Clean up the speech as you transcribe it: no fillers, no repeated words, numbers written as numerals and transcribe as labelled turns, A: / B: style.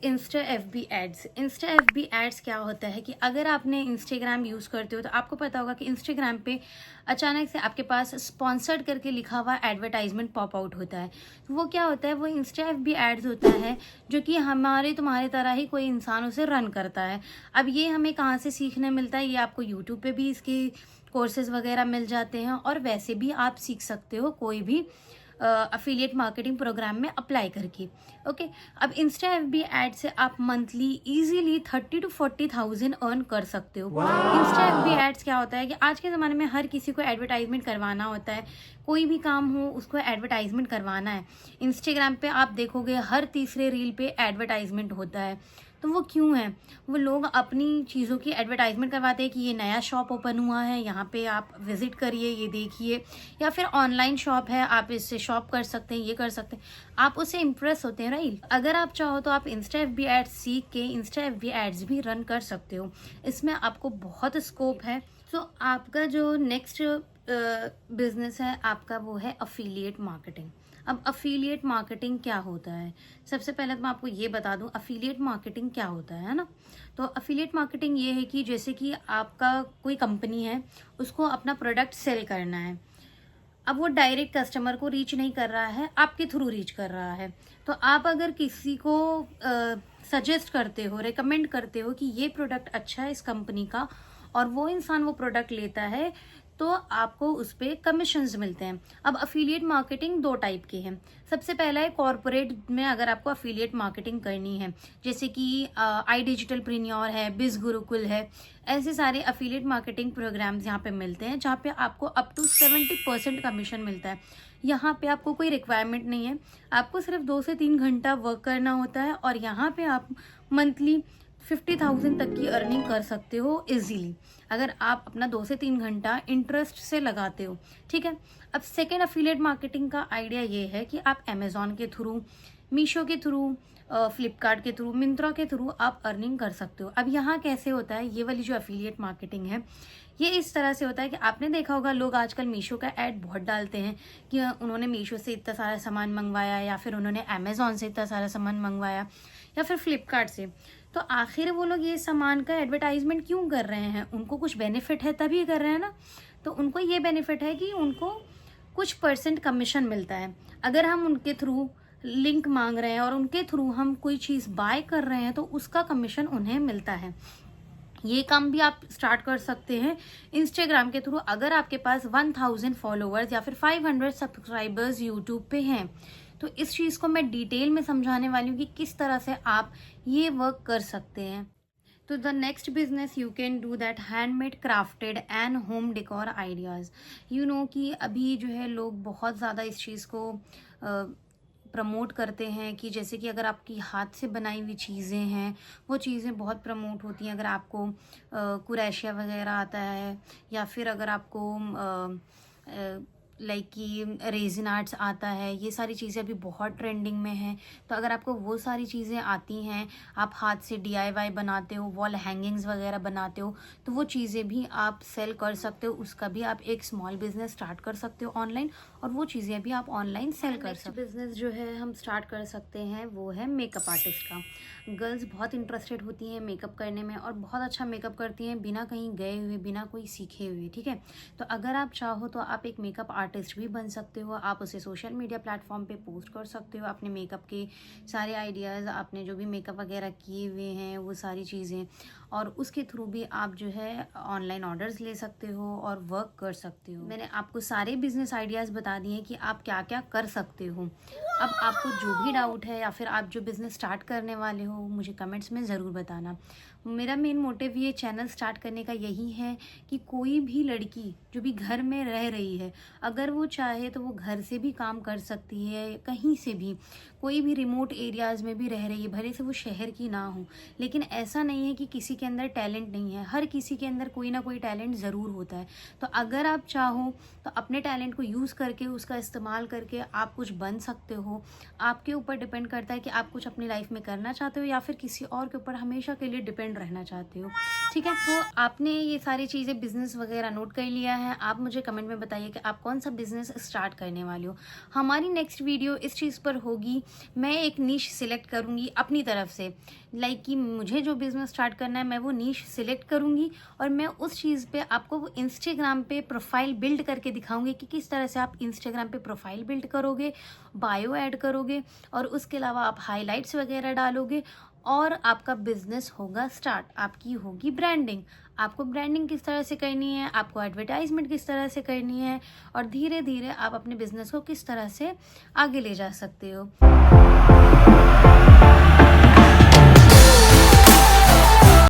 A: Insta FB ads. Insta FB ads क्या होता है कि अगर आपने इंस्टाग्राम यूज़ करते हो तो आपको पता होगा कि इंस्टाग्राम पे अचानक से आपके पास स्पॉन्सर्ड करके लिखा हुआ एडवर्टाइजमेंट पॉप आउट होता है। तो वो क्या होता है, वो इंस्टा एफबी एड्स होता है जो कि हमारे तुम्हारे तरह ही कोई इंसान उसे रन करता है। अब ये हमें कहाँ से सीखने मिलता है, ये आपको यूट्यूब पे भी इसके कोर्सेज वगैरह मिल जाते हैं और वैसे भी आप सीख सकते हो कोई भी अफिलिएट मार्केटिंग प्रोग्राम में अप्लाई करके। ओके, अब इंस्टा एफबी एड से आप मंथली इजीली 30,000 to 40,000 अर्न कर सकते हो। इंस्टा एफबी एड्स क्या होता है कि आज के ज़माने में हर किसी को एडवर्टाइजमेंट करवाना होता है, कोई भी काम हो उसको एडवर्टाइजमेंट करवाना है। इंस्टाग्राम पे आप देखोगे हर तीसरे रील पे एडवर्टाइजमेंट होता है। तो वो क्यों है? वो लोग अपनी चीज़ों की एडवर्टाइजमेंट करवाते हैं कि ये नया शॉप ओपन हुआ है, यहाँ पे आप विजिट करिए, ये देखिए, या फिर ऑनलाइन शॉप है, आप इससे शॉप कर सकते हैं, ये कर सकते हैं। आप उससे इम्प्रेस होते हैं, राइट? अगर आप चाहो तो आप इंस्टा एफबी एड्स सीख के इंस्टा एफबी एड्स भी रन कर सकते हो। इसमें आपको बहुत स्कोप है। तो आपका जो नेक्स्ट बिजनेस है आपका, वो है अफिलिएट मार्केटिंग। अब अफिलिएट मार्केटिंग क्या होता है? सबसे पहले तो मैं आपको ये बता दूं अफिलिएट मार्केटिंग क्या होता है ना। तो अफिलिएट मार्केटिंग ये है कि जैसे कि आपका कोई कंपनी है, उसको अपना प्रोडक्ट सेल करना है। अब वो डायरेक्ट कस्टमर को रीच नहीं कर रहा है, आपके थ्रू रीच कर रहा है। तो आप अगर किसी को सजेस्ट करते हो, रेकमेंड करते हो कि ये प्रोडक्ट अच्छा है इस कंपनी का, और वो इंसान वो प्रोडक्ट लेता है, तो आपको उस पर कमीशंस मिलते हैं। अब अफिलिएट मार्केटिंग दो टाइप के हैं। सबसे पहला है कॉर्पोरेट में अगर आपको अफिलिएट मार्केटिंग करनी है, जैसे कि आई डिजिटल प्रीन्योर है, बिज गुरुकुल है, ऐसे सारे अफिलिएट मार्केटिंग प्रोग्राम्स यहाँ पे मिलते हैं जहाँ पे आपको अप टू 70% कमीशन मिलता है। यहाँ पे आपको कोई रिक्वायरमेंट नहीं है, आपको सिर्फ 2 से 3 घंटा वर्क करना होता है और यहाँ पे आप मंथली 50,000 तक की अर्निंग कर सकते हो इजीली, अगर आप अपना 2 से 3 घंटा इंटरेस्ट से लगाते हो। ठीक है। अब सेकेंड अफिलिएट मार्केटिंग का आइडिया ये है कि आप अमेजोन के थ्रू, मीशो के थ्रू, फ्लिपकार्ट के थ्रू, मिंत्रा के थ्रू आप अर्निंग कर सकते हो। अब यहाँ कैसे होता है, ये वाली जो अफिलिएट मार्केटिंग है, ये इस तरह से होता है कि आपने देखा होगा लोग आजकल मीशो का ऐड बहुत डालते हैं कि उन्होंने मीशो से इतना सारा सामान मंगवाया, या फिर उन्होंने अमेजोन से इतना सारा सामान मंगवाया, या फिर फ्लिपकार्ट से। तो आखिर वो लोग ये सामान का एडवर्टाइजमेंट क्यों कर रहे हैं? उनको कुछ बेनिफिट है तभी कर रहे हैं ना। तो उनको ये बेनिफिट है कि उनको कुछ परसेंट कमीशन मिलता है। अगर हम उनके थ्रू लिंक मांग रहे हैं और उनके थ्रू हम कोई चीज़ बाय कर रहे हैं तो उसका कमीशन उन्हें मिलता है। ये काम भी आप स्टार्ट कर सकते हैं इंस्टाग्राम के थ्रू। अगर आपके पास 1000 फॉलोअर्स या फिर 500 सब्सक्राइबर्स यूट्यूब पे हैं, तो इस चीज़ को मैं डिटेल में समझाने वाली हूँ कि किस तरह से आप ये वर्क कर सकते हैं। तो the next business you can do that handmade, crafted and home decor ideas. You know कि अभी जो है लोग बहुत ज़्यादा इस चीज़ को प्रमोट करते हैं कि जैसे कि अगर आपकी हाथ से बनाई हुई चीज़ें हैं, वो चीज़ें बहुत प्रमोट होती हैं। अगर आपको कुरैशिया वगैरह आता है, या फिर अगर आपको लाइक कि रेजिन आर्ट्स आता है, ये सारी चीज़ें अभी बहुत ट्रेंडिंग में हैं। तो अगर आपको वो सारी चीज़ें आती हैं, आप हाथ से DIY बनाते हो, वॉल हैंगिंग्स वगैरह बनाते हो, तो वो चीज़ें भी आप सेल कर सकते हो। उसका भी आप एक स्मॉल बिजनेस स्टार्ट कर सकते हो ऑनलाइन, और वो चीज़ें भी आप ऑनलाइन सेल कर सकते हो। बिजनेस जो है हम स्टार्ट कर सकते हैं वो है मेकअप आर्टिस्ट का। गर्ल्स बहुत इंटरेस्टेड होती हैं मेकअप करने में और बहुत अच्छा मेकअप करती हैं बिना कहीं गए हुए, बिना कोई सीखे हुए। ठीक है। तो अगर आप चाहो तो आप एक मेकअप आर्टिस्ट भी बन सकते हो। आप उसे सोशल मीडिया प्लेटफॉर्म पे पोस्ट कर सकते हो, अपने मेकअप के सारे आइडियाज़, आपने जो भी मेकअप वगैरह किए हुए हैं वो सारी चीज़ें, और उसके थ्रू भी आप जो है ऑनलाइन ऑर्डर्स ले सकते हो और वर्क कर सकते हो। मैंने आपको सारे बिजनेस आइडियाज़ बता दिए कि आप क्या क्या कर सकते हो। अब आपको जो भी डाउट है या फिर आप जो बिज़नेस स्टार्ट करने वाले हो, मुझे कमेंट्स में ज़रूर बताना। मेरा मेन मोटिव ये चैनल स्टार्ट करने का यही है कि कोई भी लड़की जो भी घर में रह रही है, अगर वो चाहे तो वो घर से भी काम कर सकती है, कहीं से भी, कोई भी रिमोट एरियाज़ में भी रह रही है, भले से वो शहर की ना हो। लेकिन ऐसा नहीं है कि किसी के अंदर टैलेंट नहीं है, हर किसी के अंदर कोई ना कोई टैलेंट ज़रूर होता है। तो अगर आप चाहो तो अपने टैलेंट को यूज़ करके, उसका इस्तेमाल करके आप कुछ बन सकते हो। आपके ऊपर डिपेंड करता है कि आप कुछ अपनी लाइफ में करना चाहते हो या फिर किसी और के ऊपर हमेशा के लिए डिपेंड रहना चाहते हो। ठीक है, तो आपने ये सारी चीज़ें बिजनेस वगैरह नोट कर लिया है। आप मुझे कमेंट में बताइए कि आप कौन सा बिजनेस स्टार्ट करने वाले हो। हमारी नेक्स्ट वीडियो इस चीज़ पर होगी, मैं एक नीश सिलेक्ट करूँगी अपनी तरफ से, लाइक कि मुझे जो बिज़नेस स्टार्ट करना है मैं वो नीश सिलेक्ट करूँगी और मैं उस चीज़ पे आपको वो इंस्टाग्राम पे प्रोफाइल बिल्ड करके दिखाऊंगी कि किस तरह से आप इंस्टाग्राम पे प्रोफाइल बिल्ड करोगे, बायो ऐड करोगे और उसके अलावा आप हाइलाइट्स वगैरह डालोगे और आपका बिजनेस होगा स्टार्ट। आपकी होगी ब्रांडिंग। आपको ब्रांडिंग किस तरह से करनी है, आपको एडवर्टाइजमेंट किस तरह से करनी है और धीरे धीरे आप अपने बिजनेस को किस तरह से आगे ले जा सकते हो।